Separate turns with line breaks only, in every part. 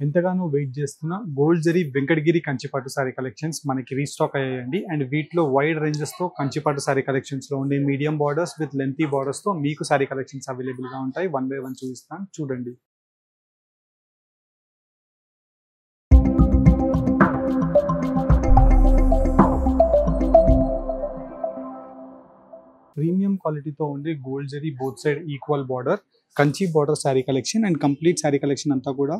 ఎంతగానో వెయిట్ చేస్తున్న గోల్డ్ జరీ వెంకటగిరి కంచిపట్టు sorry collections మనకి రీస్టాక్ అయ్యాయండి. అండ్ వీటిలో వైడ్ రేంజెస్ తో కంచిపట్టు సారీ కలెక్షన్స్ లో ఉండే medium borders with lengthy borders తో మీకు సారీ కలెక్షన్స్ అవైలబుల్ గా ఉంటాయి. వన్ బై వన్ చూపిస్తాను, చూడండి. ప్రీమియం క్వాలిటీతో ఉండే gold zari both side equal border Kanchi border sari collection and complete sari collection అంతా కూడా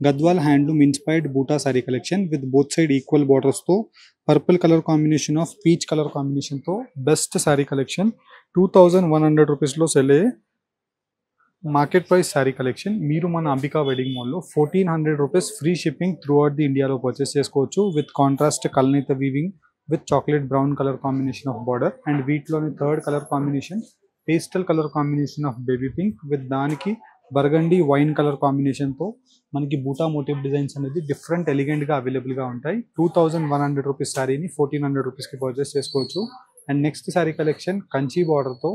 Gadwal handloom inspired buta sari collection with both side equal borders తో purple colour combination of peach colour combination తో బెస్ట్ శారీ కలెక్షన్ 2100 రూపీస్లో cell అయ్యే మార్కెట్ ప్రైస్ శారీ కలెక్షన్ మీరు మన Ambika wedding మాల్లో 1400 rupees free shipping throughout the ఇండియాలో పర్చేస్ చేసుకోవచ్చు విత్ కాంట్రాస్ట్ కల్నేత weaving with chocolate brown colour combination of border and వీటిలోని third colour combination pastel colour combination of baby pink with దానికి burgundy wine colour కాంబినేషన్తో మనకి buta motif designs అనేది different ఎలిగెంట్గా అవైలబుల్గా ఉంటాయి. 2100 రూపీస్ శారీని 1400 రూపీస్కి పర్చేస్ చేసుకోవచ్చు. And next sari collection Kanchi బార్డర్తో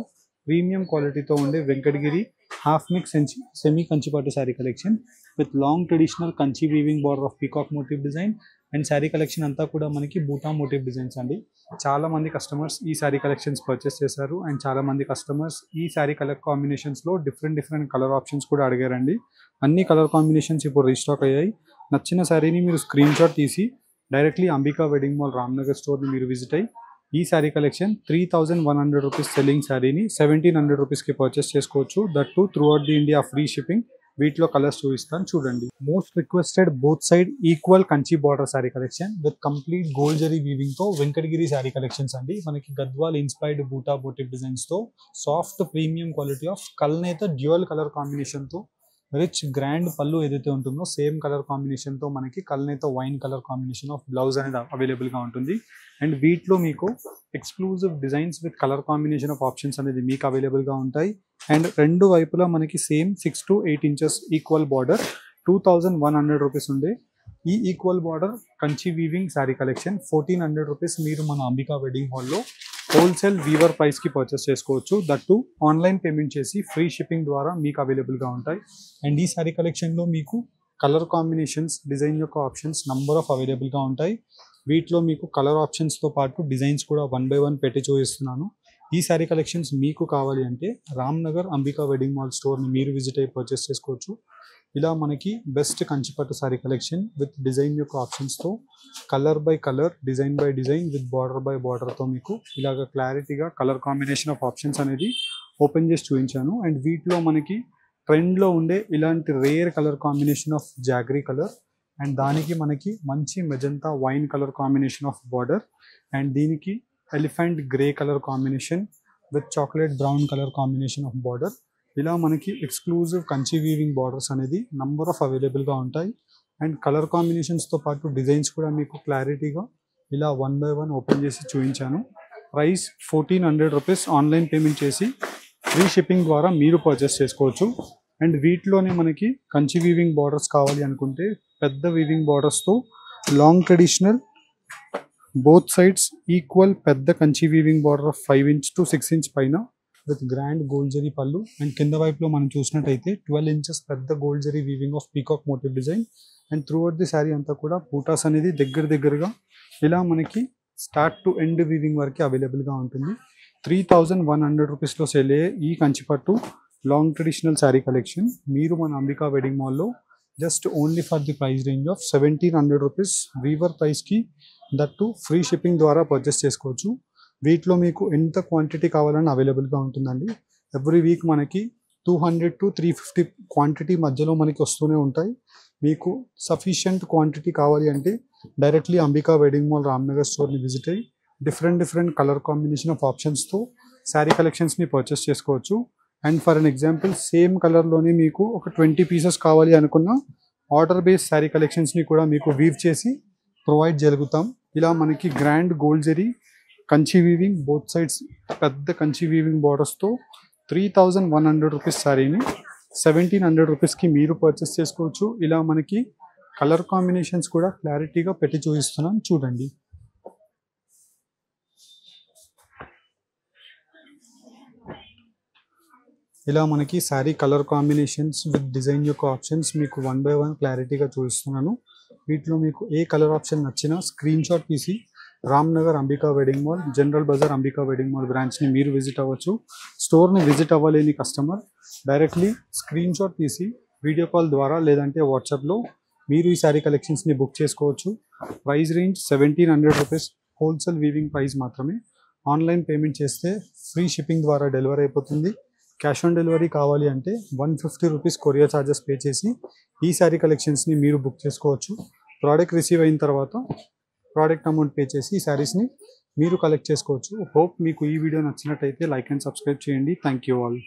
ప్రీమియం క్వాలిటీతో ఉండే Venkatagiri half mix semi Kanchipattu sari collection with long traditional Kanchi weaving border of peacock motif design and sari collection అంతా కూడా మనకి బూటా మోటివ్ డిజైన్స్ అండి. చాలా మంది కస్టమర్స్ ఈ శారీ కలెక్షన్స్ పర్చేస్ చేశారు అండ్ చాలా మంది కస్టమర్స్ ఈ శారీ కలర్ కాంబినేషన్స్లో డిఫరెంట్ కలర్ ఆప్షన్స్ కూడా అడిగారండి. అన్ని కలర్ కాంబినేషన్స్ ఇప్పుడు రీస్టాక్ అయ్యాయి. నచ్చిన శారీని మీరు స్క్రీన్ షాట్ తీసి directly Ambika wedding mall Ramnagar స్టోర్ని మీరు విజిట్ అయ్యి ఈ శారీ కలెక్షన్ 3100 రూపీస్ సెల్లింగ్ శారీని 1700 రూపీస్కి పర్చేస్ చేసుకోవచ్చు. That too throughout the India free shipping. వీటిలో కలర్స్ చూపిస్తాను, చూడండి. Most requested both side equal Kanchi border sari collection with complete gold zari weaving తో వెంకటగిరి శారీ కలెక్షన్స్ అండి. మనకి గద్వాల్ ఇన్స్పైర్డ్ బూటా బోటివ్ డిజైన్స్ తో సాఫ్ట్ ప్రీమియం క్వాలిటీ ఆఫ్ కల్నేత డ్యూయల్ కలర్ కాంబినేషన్ తో రిచ్ గ్రాండ్ పళ్ళు ఏదైతే ఉంటుందో సేమ్ కలర్ కాంబినేషన్ తో మనకి కల్నేత wine colour combination of blouse అనేది అవైలబుల్ గా ఉంటుంది. అండ్ వీటిలో మీకు exclusive designs with colour combination of options అనేది మీకు అవైలబుల్ గా ఉంటాయి. అండ్ రెండు వైపులా మనకి same 6 to 8 inches equal border 2100 rupees ఉండే ఈ equal border Kanchi weaving sari collection 1400 rupees మీరు మన అంబికా వెడ్డింగ్ హాల్లో హోల్సేల్ వీవర్ ప్రైస్కి పర్చేస్ చేసుకోవచ్చు. దట్టు ఆన్లైన్ పేమెంట్ చేసి ఫ్రీ షిప్పింగ్ ద్వారా మీకు అవైలబుల్గా ఉంటాయి. అండ్ ఈ శారీ కలెక్షన్లో మీకు కలర్ కాంబినేషన్స్ డిజైన్ యొక్క ఆప్షన్స్ నంబర్ ఆఫ్ అవైలబుల్గా ఉంటాయి. వీటిలో మీకు కలర్ ఆప్షన్స్తో పాటు డిజైన్స్ కూడా 1 by 1 పెట్టి చూపిస్తున్నాను. ఈ శారీ కలెక్షన్స్ మీకు కావాలి అంటే రామ్నగర్ అంబికా వెడ్డింగ్ మాల్ స్టోర్ని మీరు విజిట్ అయ్యి పర్చేస్ చేసుకోవచ్చు. ఇలా మనకి బెస్ట్ కంచిపట్టు శారీ కలెక్షన్ విత్ డిజైన్ యొక్క ఆప్షన్స్తో colour by colour design by design with border by బార్డర్తో మీకు ఇలాగ క్లారిటీగా కలర్ కాంబినేషన్ ఆఫ్ ఆప్షన్స్ అనేది ఓపెన్ చేసి చూపించాను. అండ్ వీటిలో మనకి ట్రెండ్లో ఉండే ఇలాంటి rare colour combination of jaggery colour and దానికి మనకి మంచి magenta wine colour combination of border and దీనికి elephant grey colour combination with chocolate brown colour combination of border ఇలా మనకి ఎక్స్క్లూజివ్ కంచి వీవింగ్ బార్డర్స్ అనేది నంబర్ ఆఫ్ అవైలబుల్గా ఉంటాయి. అండ్ కలర్ కాంబినేషన్స్తో పాటు డిజైన్స్ కూడా మీకు క్లారిటీగా ఇలా 1 by 1 ఓపెన్ చేసి చూపించాను. ప్రైస్ 1400 రూపీస్ ఆన్లైన్ పేమెంట్ చేసి ఫ్రీ షిప్పింగ్ ద్వారా మీరు పర్చేస్ చేసుకోవచ్చు. అండ్ వీటిలోనే మనకి కంచి వీవింగ్ బార్డర్స్ కావాలి అనుకుంటే పెద్ద వీవింగ్ బార్డర్స్తో long traditional both sides equal పెద్ద Kanchi weaving border of 5 inch to 6 inch పైన విత్ గ్రాండ్ గోల్డ్ జరీ పళ్ళు అండ్ కింద వైపులో మనం చూసినట్టయితే 12 ఇంచెస్ పెద్ద gold zari weaving of peacock motif design and throughout the sari అంతా కూడా బూటాస్ అనేది దగ్గరగా ఇలా మనకి స్టార్ట్ టు ఎండ్ వీవింగ్ వరకు అవైలబుల్గా ఉంటుంది. 3100 రూపీస్లో సేల్ అయ్యే ఈ Kanchipattu long traditional saree collection మీరు మన అంబికా వెడ్డింగ్ మాల్లో just only for the price range of 1700 rupees weaver ప్రైస్కి దట్టు ఫ్రీ షిప్పింగ్ ద్వారా పర్చేస్ చేసుకోవచ్చు. వీటిలో మీకు ఎంత క్వాంటిటీ కావాలని అవైలబుల్గా ఉంటుందండి. ఎవ్రీ వీక్ మనకి 200 to 350 క్వాంటిటీ మధ్యలో మనకి వస్తూనే ఉంటాయి. మీకు సఫిషియంట్ క్వాంటిటీ కావాలి అంటే directly Ambika wedding mall Ramnagar స్టోర్ని విజిట్ అయ్యి డిఫరెంట్ కలర్ కాంబినేషన్ ఆఫ్ ఆప్షన్స్తో శారీ కలెక్షన్స్ని పర్చేస్ చేసుకోవచ్చు. And for an example same కలర్లోనే మీకు ఒక 20 పీసెస్ కావాలి అనుకున్న ఆర్డర్ బేస్ శారీ కలెక్షన్స్ని కూడా మీకు వీవ్ చేసి ప్రొవైడ్ జరుగుతాం. ఇలా మనకి grand gold zari Kanchi weaving both sides పెద్ద కంచి వీవింగ్ బార్డర్స్తో 3100 రూపీస్ శారీని 1700 రూపీస్కి మీరు పర్చేస్ చేసుకోవచ్చు. ఇలా మనకి కలర్ కాంబినేషన్స్ కూడా క్లారిటీగా పెట్టి చూపిస్తున్నాం, చూడండి. ఇలా మనకి sari colour combinations with design యొక్క ఆప్షన్స్ మీకు 1 by 1 క్లారిటీగా చూపిస్తున్నాను. వీటిలో మీకు ఏ కలర్ ఆప్షన్ నచ్చినా స్క్రీన్ షాట్ తీసి Ramnagar Ambika wedding mall, general bazaar Ambika wedding mall బ్రాంచ్ని మీరు విజిట్ అవ్వచ్చు. స్టోర్ని విజిట్ అవ్వలేని కస్టమర్ డైరెక్ట్లీ స్క్రీన్ షాట్ తీసి వీడియో కాల్ ద్వారా లేదంటే వాట్సాప్లో మీరు ఈ శారీ కలెక్షన్స్ని బుక్ చేసుకోవచ్చు. Price range 1700 rupees, wholesale weaving price మాత్రమే. ఆన్లైన్ పేమెంట్ చేస్తే ఫ్రీ షిప్పింగ్ ద్వారా డెలివరీ అయిపోతుంది. క్యాష్ ఆన్ డెలివరీ కావాలి అంటే 150 రూపీస్ కొరియర్ ఛార్జెస్ పే చేసి ఈ శారీ కలెక్షన్స్ని మీరు బుక్ చేసుకోవచ్చు. ప్రోడక్ట్ రిసీవ్ అయిన తర్వాత ప్రోడక్ట్ అమౌంట్ పే చేసి ఈ శారీస్ని మీరు కలెక్ట్ చేసుకోవచ్చు. హోప్ మీకు ఈ వీడియో నచ్చినట్టయితే లైక్ అండ్ సబ్స్క్రైబ్ చేయండి. Thank you all.